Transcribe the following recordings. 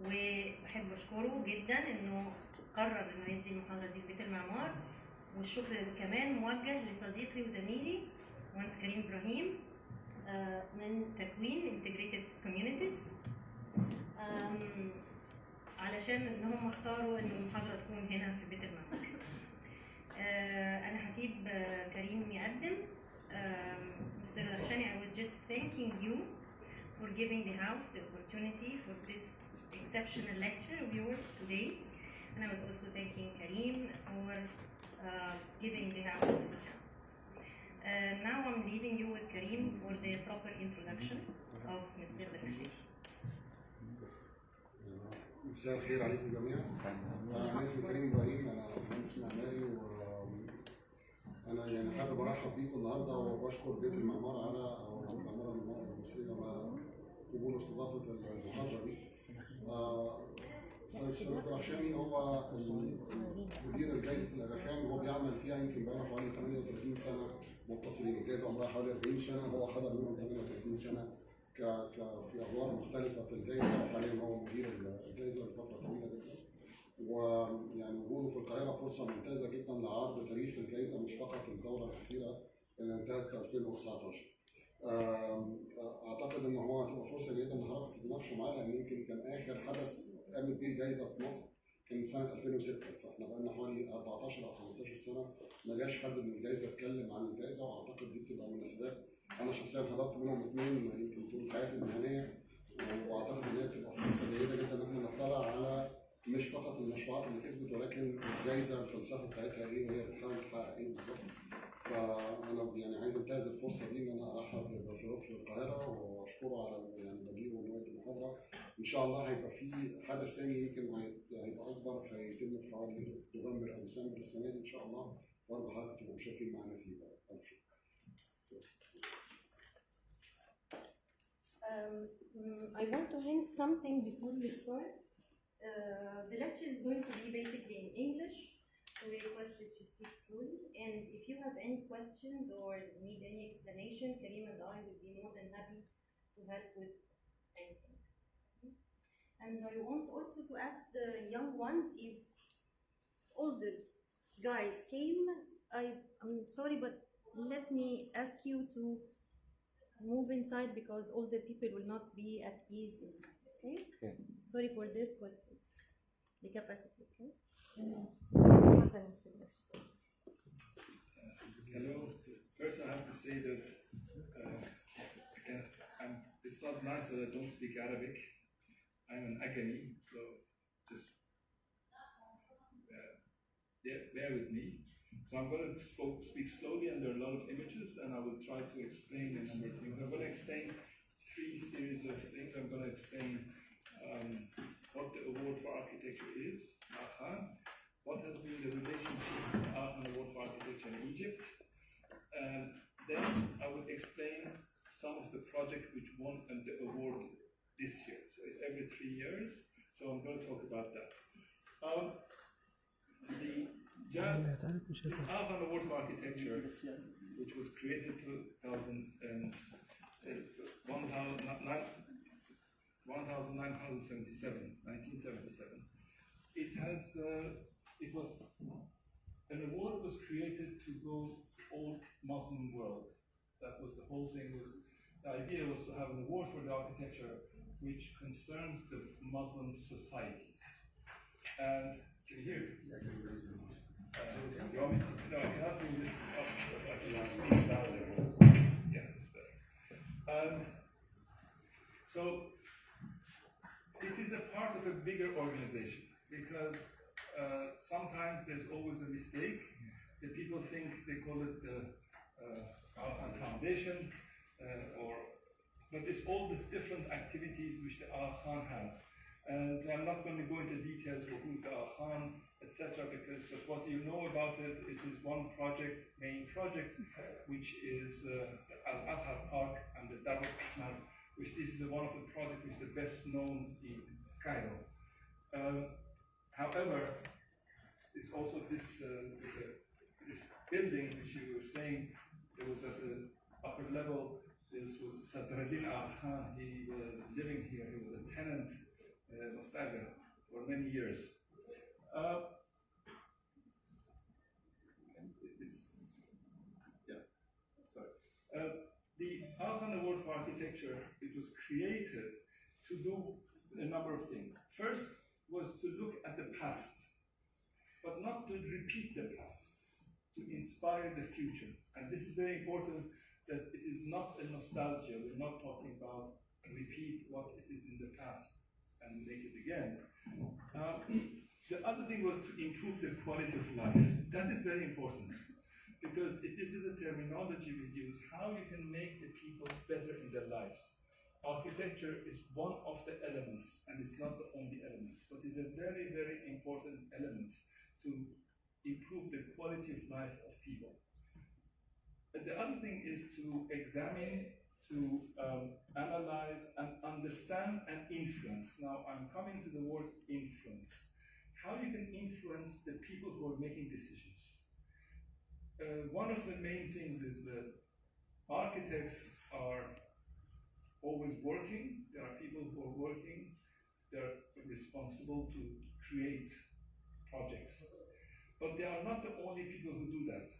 وبحب اشكره جدا انه قرر انه يدي المحاضره دي في بيت المعمار. والشكر كمان موجه لصديقي وزميلي مهندس كريم ابراهيم من تكوين Integrated Communities، علشان ان هم اختاروا ان المحاضره تكون هنا في بيت المعمار. انا هسيب كريم يقدم. Mr. Lakshani, I was just thanking you for giving the house the opportunity for this exceptional lecture of yours today, and I was also thanking Karim for giving the house this chance. Now I'm leaving you with Karim for the proper introduction of Mr. Lakshani. مساء الخير عليكم جميعا. انا اسمي كريم ابراهيم، انا مهندس معماري، وانا يعني حابب ارحب بيكم النهارده وبشكر بيت المعمار على العمارة المصري على قبول استضافه المحاضره دي. استاذ الرخشاني هو مدير جائزه الاغاخان، وهو بيعمل فيها يمكن بقاله حوالي 38 سنه متصلين. الجائزه عمرها حوالي 40 سنه، هو حضر منهم 38 سنه في ادوار مختلفه في الجائزه، وحاليا هو مدير الجائزه لفتره طويله جدا. ويعني وجوده في القاهره فرصه ممتازه جدا لعرض تاريخ الجائزه، مش فقط الدوره الاخيره اللي انتهت في 2019. اعتقد ان هو هتبقى فرصه جيده ان حضرتك تتناقشوا معاه، لان يمكن كان اخر حدث قامت بيه الجائزه في مصر كان سنه 2006، فاحنا بقالنا حوالي 14 او 15 سنه ما جاش حد من الجائزه اتكلم عن الجائزه، واعتقد دي بتبقى مناسبات. انا شخصيا حضرت منهم اثنين يمكن طول حياتي المهنيه، واعتقد ان هي بتبقى فرصه جيده جدا ان احنا نطلع على مش فقط المشروعات اللي كسبت، ولكن الجائزه الفلسفه بتاعتها ايه وهي بتحاول تحقق ايه بالظبط. فانا يعني عايز انتهز الفرصه دي ان انا ارحب بضيوف في القاهره واشكره على يعني مجيئه ونواه المحاضره. ان شاء الله هيبقى في حدث ثاني يمكن هيبقى اكبر، هيتم في حوالي نوفمبر او ديسمبر السنه دي ان شاء الله، وارجو حضرتك تبقوا مشاركين معانا فيه بقى. I want to hint something before we start. The lecture is going to be basically in English, so we request that you speak slowly. And if you have any questions or need any explanation, Karim and I will be more than happy to help with anything. And I want also to ask the young ones, if older guys came, I'm sorry, but let me ask you to move inside because older people will not be at ease inside, okay? Sorry for this, but it's the capacity, okay? Hello. First, I have to say that it's not nice that I don't speak Arabic. I'm an Agami, so just bear with me. So I'm going to speak slowly, and there are a lot of images, and I will try to explain a number of things. I'm going to explain 3 series of things. I'm going to explain what the Award for Architecture is, Akhan, what has been the relationship of the Akhan Award for Architecture in Egypt, and then I will explain some of the projects which won the award this year. So it's every 3 years, so I'm going to talk about that. The Akhan Award for Architecture, which was created in 1977. An award was created to go all Muslim world. That was the whole thing. The idea was to have an award for the architecture which concerns the Muslim societies. And can you hear me? You want me to? No, I cannot do this. I cannot speak louder. Yeah, it's better. And so it is a part of a bigger organization, because sometimes there's always a mistake. The people think they call it the Foundation, but it's all these different activities which the Khan has. And I'm not going to go into details of who's the Khan, etc., but what you know about it, it is one main project, which is the Al-Azhar Park and the Darul Ahmar, which this is one of the projects which is the best known in Cairo. However, it's also this building which you were saying, there was at the upper level, this was Sadruddin Khan. He was living here, he was a tenant nostalgia for many years. The Alhan Award for Architecture, it was created to do a number of things. First was to look at the past, but not to repeat the past, to inspire the future. And this is very important, that it is not a nostalgia. We're not talking about repeat what it is in the past and make it again. The other thing was to improve the quality of life. That is very important, because this is a terminology we use, how you can make the people better in their lives. Architecture is one of the elements, and it's not the only element, but it's a very, very important element to improve the quality of life of people. But the other thing is to examine, to analyze, and understand and influence. Now, I'm coming to the word influence. How you can influence the people who are making decisions. One of the main things is that architects are always working. There are people who are working. They're responsible to create projects. But they are not the only people who do that.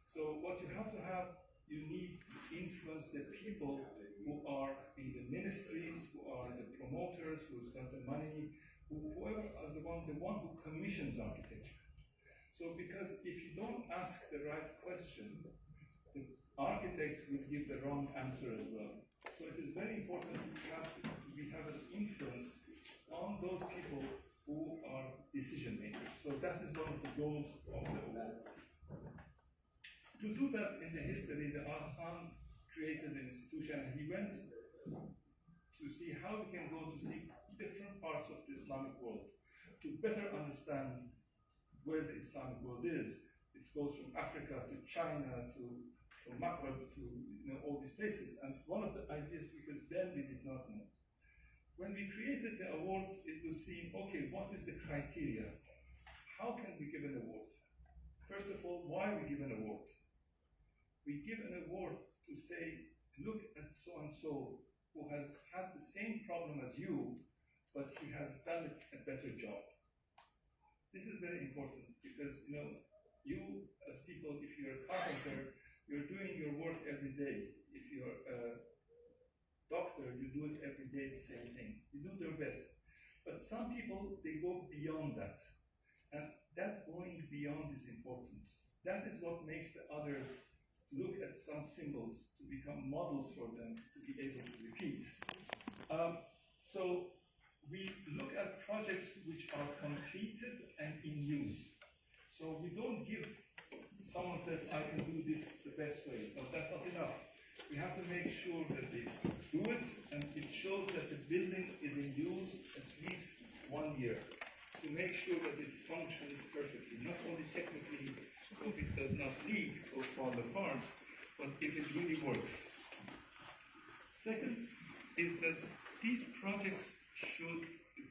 So what you have to have, you need to influence the people who are in the ministries, who are the promoters, who's got the money, whoever is the one who commissions architecture. So because if you don't ask the right question, the architects will give the wrong answer as well. So it is very important we have an influence on those people who are decision makers. So that is one of the goals of the award. To do that in the history, the Al-Khan created an institution, and he went to see how we can go to see different parts of the Islamic world to better understand where the Islamic world is. It goes from Africa to China to Maghreb to all these places. And it's one of the ideas, because then we did not know. When we created the award, it was seen, okay, what is the criteria? How can we give an award? First of all, why we give an award? We give an award to say, look at so-and-so who has had the same problem as you, but he has done a better job. This is very important, because you as people, if you're a carpenter, you're doing your work every day. If you're a doctor, you do it every day, the same thing. You do their best. But some people, they go beyond that. And that going beyond is important. That is what makes the others look at some symbols to become models for them to be able to repeat. So we look at projects which are completed and in use. So we don't give, someone says, I can do this the best way. No, that's not enough. We have to make sure that they do it, and it shows that the building is in use at least 1 year, to make sure that it functions perfectly, not only technically, so it does not leak or fall apart, but if it really works. Second is that these projects should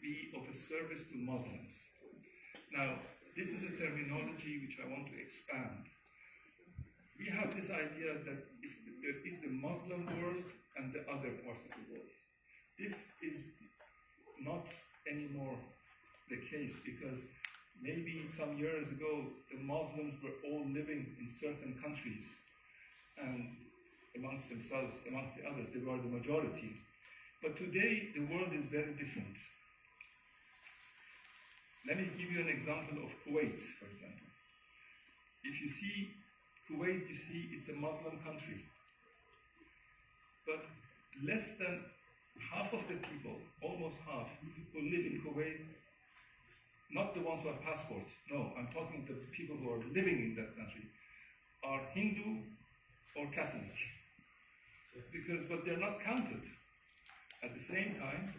be of a service to Muslims. Now, this is a terminology which I want to expand. We have this idea that there is the Muslim world and the other parts of the world. This is not anymore the case, because maybe some years ago, the Muslims were all living in certain countries, and amongst themselves, amongst the others, they were the majority. But today, the world is very different. Let me give you an example of Kuwait, for example. If you see Kuwait, you see it's a Muslim country. But less than half of the people, almost half, who live in Kuwait, not the ones who have passports, no, I'm talking the people who are living in that country, are Hindu or Catholic. But they're not counted. At the same time,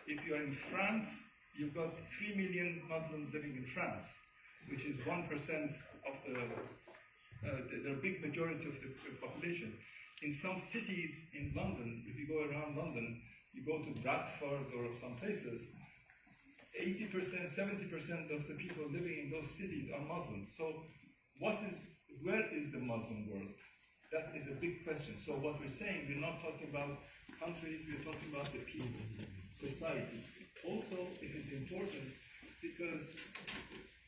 if you are in France, you've got 3 million Muslims living in France, which is 1% of the big majority of the population. In some cities in London, if you go around London, you go to Bradford or some places, 80%, 70% of the people living in those cities are Muslims. So where is the Muslim world? That is a big question. So what we're saying, we're not talking about countries, we're talking about the people, societies, also it is important because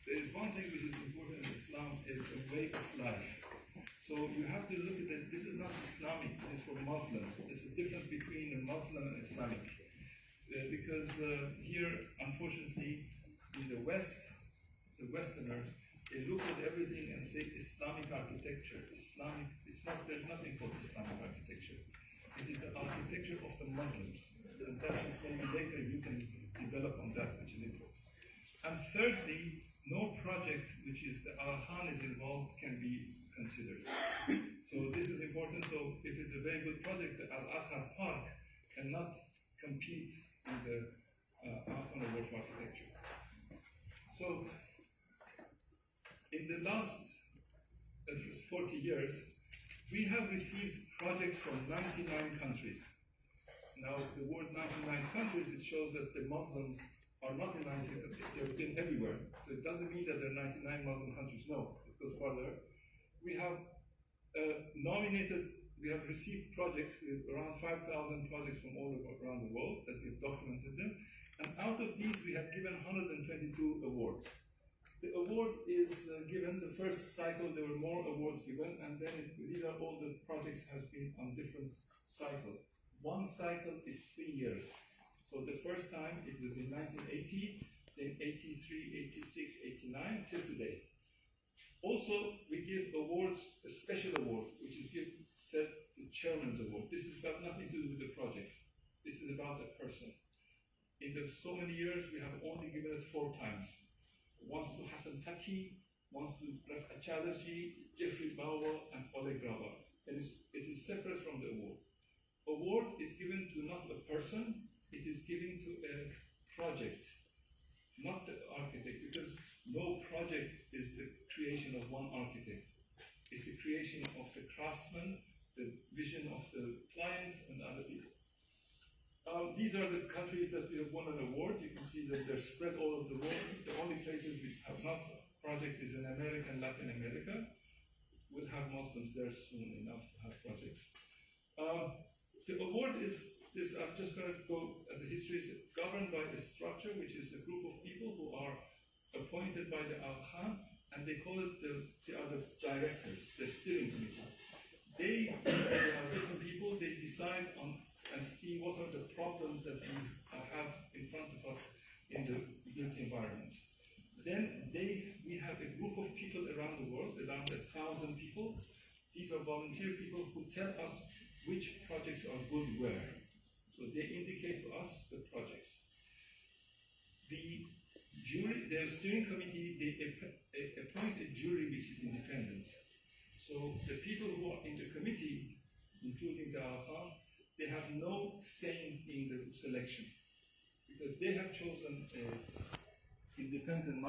there is one thing which is important in Islam is the way of life. So you have to look at it. This is not Islamic. This is for Muslims. There's a difference between a Muslim and Islamic. Because here, unfortunately, in the West, the Westerners, they look at everything and say Islamic architecture. Islamic, it's not. There's nothing called Islamic architecture. It is the architecture of the Muslims, and that is maybe later you can develop on that, which is important. And thirdly, no project which is the Al-Khan is involved can be considered. So this is important. So if it's a very good project, the Al-Azhar Park cannot compete in the Al-Khan Award for Architecture. So in the last 40 years, we have received projects from 99 countries. Now, the word 99 countries, it shows that the Muslims are not in 99 countries, they're in everywhere. So it doesn't mean that there are 99 Muslim countries, no, it goes further. We have we have received projects, with around 5,000 projects from all around the world that we've documented them. And out of these, we have given 122 awards. The award is given, the first cycle, there were more awards given, and then these are all the projects has been on different cycles. One cycle is 3 years. So the first time it was in 1980, then 83, 86, 89, till today. Also, we give awards, a special award, which is set the Chairman's Award. This has got nothing to do with the project. This is about a person. In the so many years, we have only given it 4 times. Once to Hassan Fathi, once to Rafat Chatterjee, Jeffrey Bauer, and Oleg Graba. It is separate from the award. Award is given to not a person, it is given to a project, not the architect, because no project is the creation of one architect. It's the creation of the craftsman, the vision of the client, and other people. These are the countries that we have won an award. You can see that they're spread all over the world. The only places we have not projects is in America and Latin America. We'll have Muslims there soon enough to have projects. The award is this. I'm just going to go as a history. Is governed by a structure, which is a group of people who are appointed by the Al-Khan, and they call it they are the directors, the steering committee. They are different people. They decide on and see what are the problems that we have in front of us in the built environment. Then we have a group of people around the world, around 1,000 people. These are volunteer people who tell us which projects are good where. So they indicate to us the projects. The jury, the steering committee, they appoint a jury which is independent. So the people who are in the committee, including the Al-Khan, they have no say in the selection because they have chosen an independent master